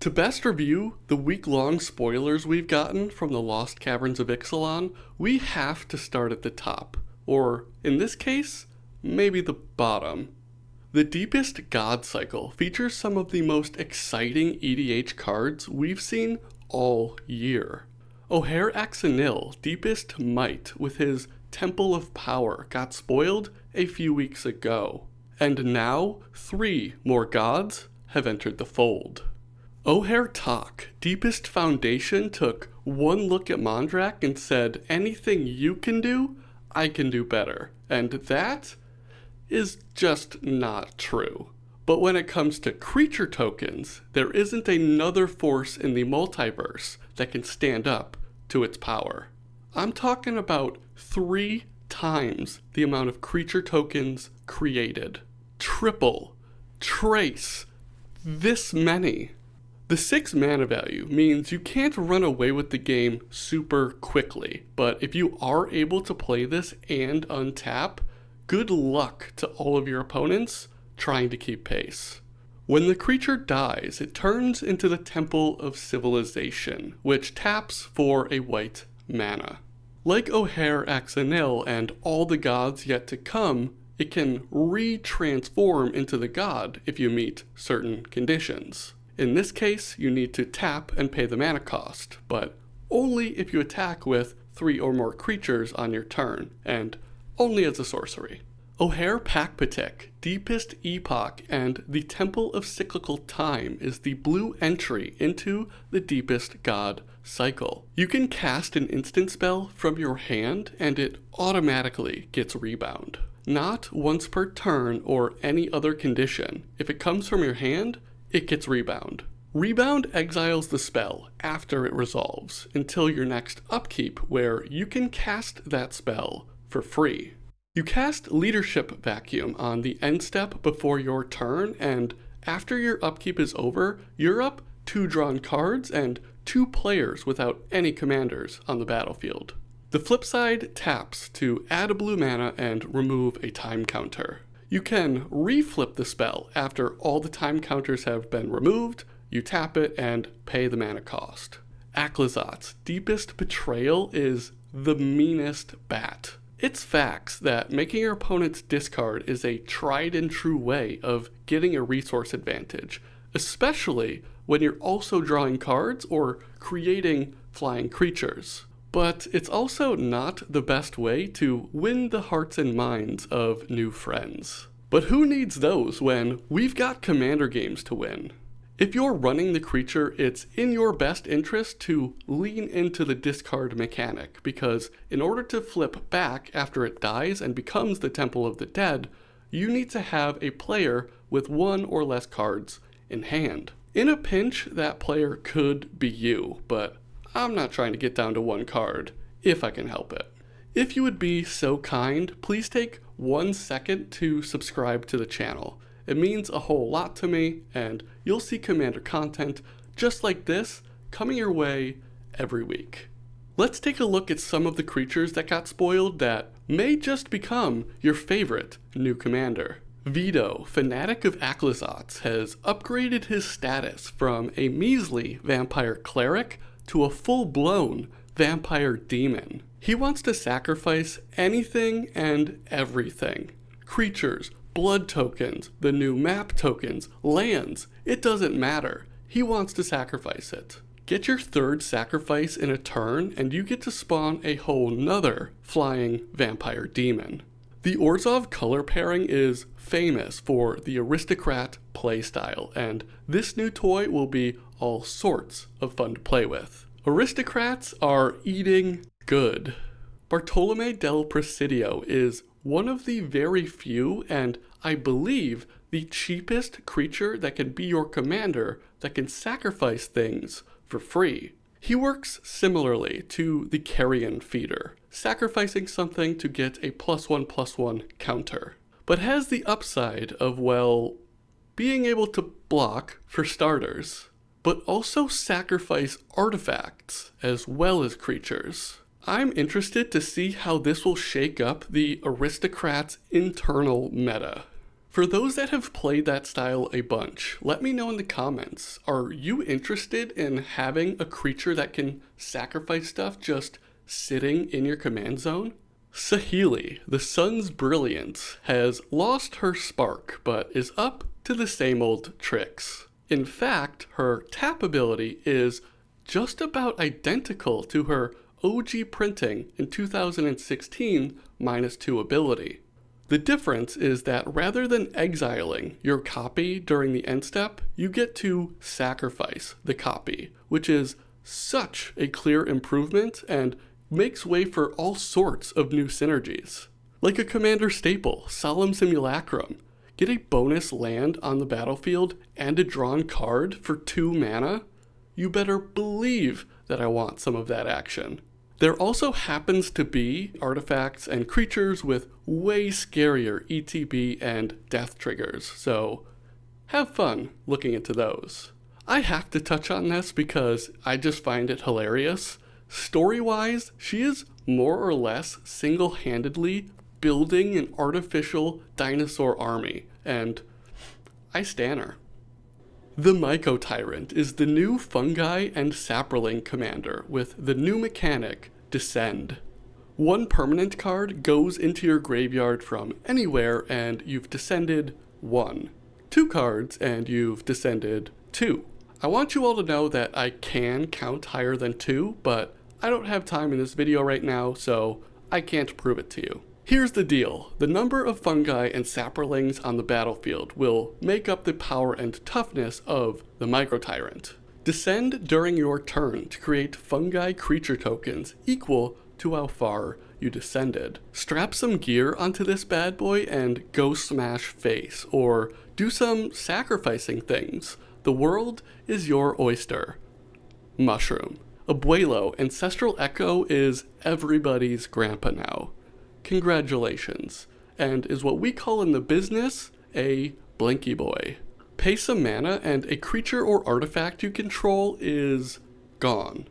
To best review the week-long spoilers we've gotten from the Lost Caverns of Ixalan, we have to start at the top, or in this case, maybe the bottom. The Deepest God cycle features some of the most exciting EDH cards we've seen all year. Ixalan, Deepest Might, with his Temple of Power, got spoiled a few weeks ago, and now 3 more gods have entered the fold. Tak, Deepest Foundation, took one look at Mondrak and said, anything you can do, I can do better. And that is just not true. But when it comes to creature tokens, there isn't another force in the multiverse that can stand up to its power. I'm talking about 3 times the amount of creature tokens created. Triple, trace, this many. The 6 mana value means you can't run away with the game super quickly, but if you are able to play this and untap, good luck to all of your opponents trying to keep pace. When the creature dies, it turns into the Temple of Civilization, which taps for a white mana. Like Ixalan and all the gods yet to come, it can re-transform into the god if you meet certain conditions. In this case, you need to tap and pay the mana cost, but only if you attack with 3 or more creatures on your turn, and only as a sorcery. Pakpatik, Deepest Epoch, and the Temple of Cyclical Time is the blue entry into the Deepest God cycle. You can cast an instant spell from your hand and it automatically gets rebound. Not once per turn or any other condition. If it comes from your hand, it gets rebound. Rebound exiles the spell after it resolves until your next upkeep, where you can cast that spell for free. You cast Leadership Vacuum on the end step before your turn, and after your upkeep is over, you're up 2 drawn cards and 2 players without any commanders on the battlefield. The flip side taps to add a blue mana and remove a time counter. You can reflip the spell after all the time counters have been removed, you tap it and pay the mana cost. Aklazot's Deepest Betrayal is the meanest bat. It's facts that making your opponent's discard is a tried and true way of getting a resource advantage, especially when you're also drawing cards or creating flying creatures. But it's also not the best way to win the hearts and minds of new friends. But who needs those when we've got commander games to win? If you're running the creature, it's in your best interest to lean into the discard mechanic, because in order to flip back after it dies and becomes the Temple of the Dead, you need to have a player with 1 or less cards in hand. In a pinch, that player could be you, but I'm not trying to get down to 1 card, if I can help it. If you would be so kind, please take 1 second to subscribe to the channel. It means a whole lot to me, and you'll see Commander content just like this coming your way every week. Let's take a look at some of the creatures that got spoiled that may just become your favorite new commander. Vito, Fanatic of Aklazot's, has upgraded his status from a measly vampire cleric to a full-blown vampire demon. He wants to sacrifice anything and everything. Creatures, blood tokens, the new map tokens, lands, it doesn't matter. He wants to sacrifice it. Get your 3rd sacrifice in a turn and you get to spawn a whole nother flying vampire demon. The Orzhov color pairing is famous for the aristocrat playstyle, and this new toy will be all sorts of fun to play with. Aristocrats are eating good. Bartolome del Presidio is one of the very few, and I believe the cheapest creature that can be your commander that can sacrifice things for free. He works similarly to the Carrion Feeder, sacrificing something to get a +1/+1 counter, but has the upside of, well, being able to block for starters, but also sacrifice artifacts as well as creatures. I'm interested to see how this will shake up the aristocrat's internal meta. For those that have played that style a bunch, let me know in the comments, are you interested in having a creature that can sacrifice stuff just sitting in your command zone? Saheeli, the sun's brilliance, has lost her spark, but is up to the same old tricks. In fact, her tap ability is just about identical to her OG printing in 2016 -2 ability. The difference is that rather than exiling your copy during the end step, you get to sacrifice the copy, which is such a clear improvement and makes way for all sorts of new synergies. Like a commander staple, Solemn Simulacrum. Get a bonus land on the battlefield and a drawn card for 2 mana? You better believe that I want some of that action. There also happens to be artifacts and creatures with way scarier ETB and death triggers, so have fun looking into those. I have to touch on this because I just find it hilarious. Story-wise, she is more or less single-handedly building an artificial dinosaur army, and I stan her. The Myco Tyrant is the new fungi and sapperling commander with the new mechanic, Descend. 1 permanent card goes into your graveyard from anywhere and you've descended 1. 2 cards and you've descended 2. I want you all to know that I can count higher than 2, but I don't have time in this video right now, so I can't prove it to you. Here's the deal. The number of fungi and sapperlings on the battlefield will make up the power and toughness of the Myco Tyrant. Descend during your turn to create fungi creature tokens equal to how far you descended. Strap some gear onto this bad boy and go smash face, or do some sacrificing things. The world is your oyster. Mushroom. Abuelo, Ancestral Echo is everybody's grandpa now. Congratulations, and is what we call in the business a blinky boy. Pay some mana and a creature or artifact you control is gone.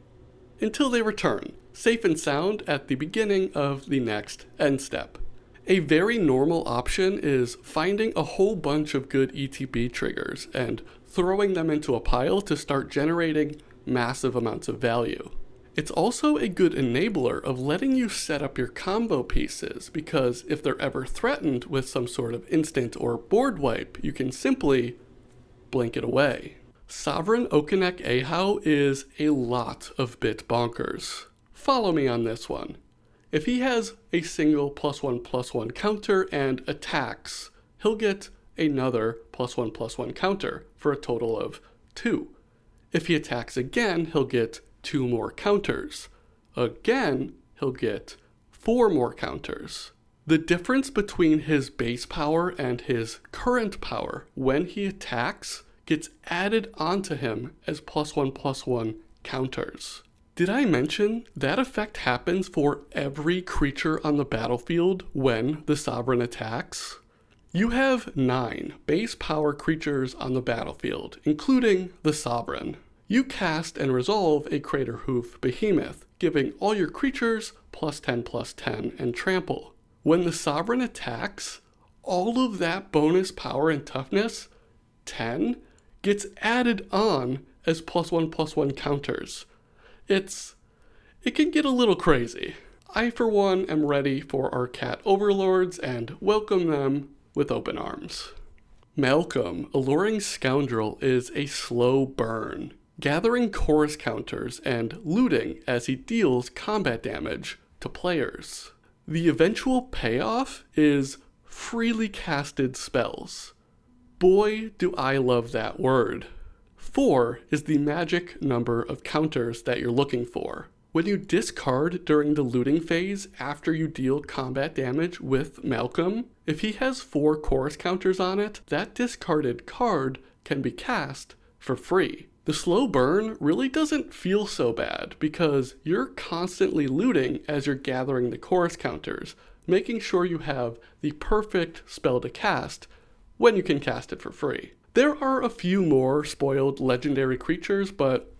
Until they return, safe and sound at the beginning of the next end step. A very normal option is finding a whole bunch of good ETB triggers and throwing them into a pile to start generating massive amounts of value. It's also a good enabler of letting you set up your combo pieces, because if they're ever threatened with some sort of instant or board wipe, you can simply blink it away. Sovereign Okinek Ahau is a lot of bit bonkers. Follow me on this one. If he has a single +1/+1 counter and attacks, he'll get another +1/+1 counter for a total of 2. If he attacks again, he'll get 2 more counters. Again, he'll get 4 more counters. The difference between his base power and his current power when he attacks gets added onto him as +1/+1 counters. Did I mention that effect happens for every creature on the battlefield when the Sovereign attacks? You have 9 base power creatures on the battlefield, including the Sovereign. You cast and resolve a Crater Hoof Behemoth, giving all your creatures +10/+10 and trample. When the Sovereign attacks, all of that bonus power and toughness, 10, gets added on as +1/+1 counters. It can get a little crazy. I, for one, am ready for our cat overlords and welcome them with open arms. Malcolm, Alluring Scoundrel, is a slow burn, gathering chorus counters and looting as he deals combat damage to players. The eventual payoff is freely casted spells. Boy, do I love that word. 4 is the magic number of counters that you're looking for. When you discard during the looting phase after you deal combat damage with Malcolm, if he has 4 chorus counters on it, that discarded card can be cast for free. The slow burn really doesn't feel so bad because you're constantly looting as you're gathering the chorus counters, making sure you have the perfect spell to cast when you can cast it for free. There are a few more spoiled legendary creatures, but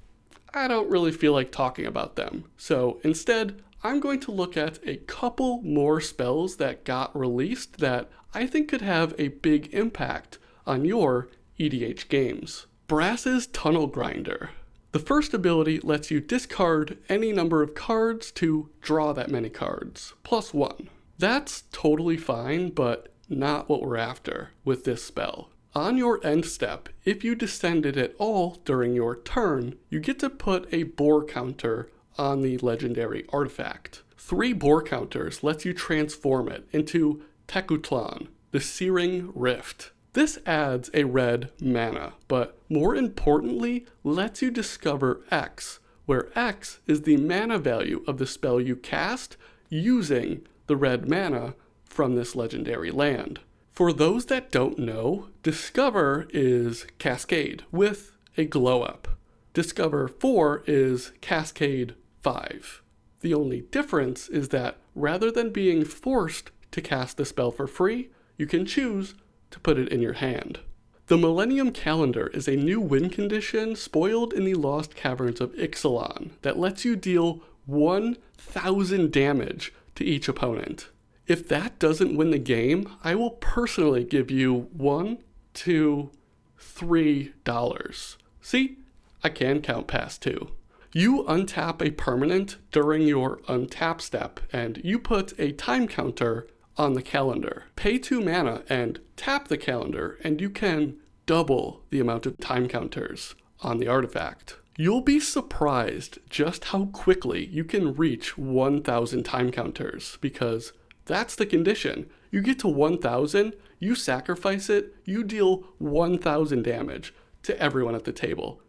I don't really feel like talking about them. So instead, I'm going to look at a couple more spells that got released that I think could have a big impact on your EDH games. Brass's Tunnel Grinder. The first ability lets you discard any number of cards to draw that many cards, +1. That's totally fine, but not what we're after with this spell. On your end step, if you descend it at all during your turn, you get to put a boar counter on the legendary artifact. 3 boar counters lets you transform it into Tekutlan, the Searing Rift. This adds a red mana, but more importantly, lets you discover X, where X is the mana value of the spell you cast using the red mana from this legendary land. For those that don't know, Discover is Cascade with a glow up. Discover 4 is Cascade 5. The only difference is that rather than being forced to cast the spell for free, you can choose to put it in your hand. The Millennium Calendar is a new win condition spoiled in the Lost Caverns of Ixalan that lets you deal 1,000 damage to each opponent. If that doesn't win the game, I will personally give you $1, $2, $3. See, I can count past 2. You untap a permanent during your untap step, and you put a time counter on the calendar. Pay 2 mana and tap the calendar, and you can double the amount of time counters on the artifact. You'll be surprised just how quickly you can reach 1,000 time counters, because that's the condition. You get to 1,000, you sacrifice it, you deal 1,000 damage to everyone at the table,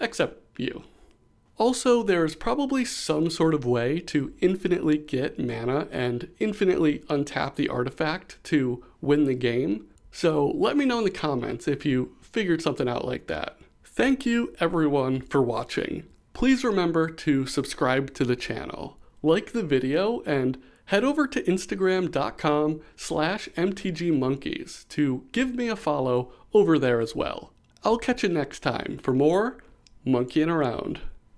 except you. Also, there's probably some sort of way to infinitely get mana and infinitely untap the artifact to win the game, so let me know in the comments if you figured something out like that. Thank you everyone for watching. Please remember to subscribe to the channel, like the video, and head over to instagram.com/mtgmonkeys to give me a follow over there as well. I'll catch you next time for more monkeying around.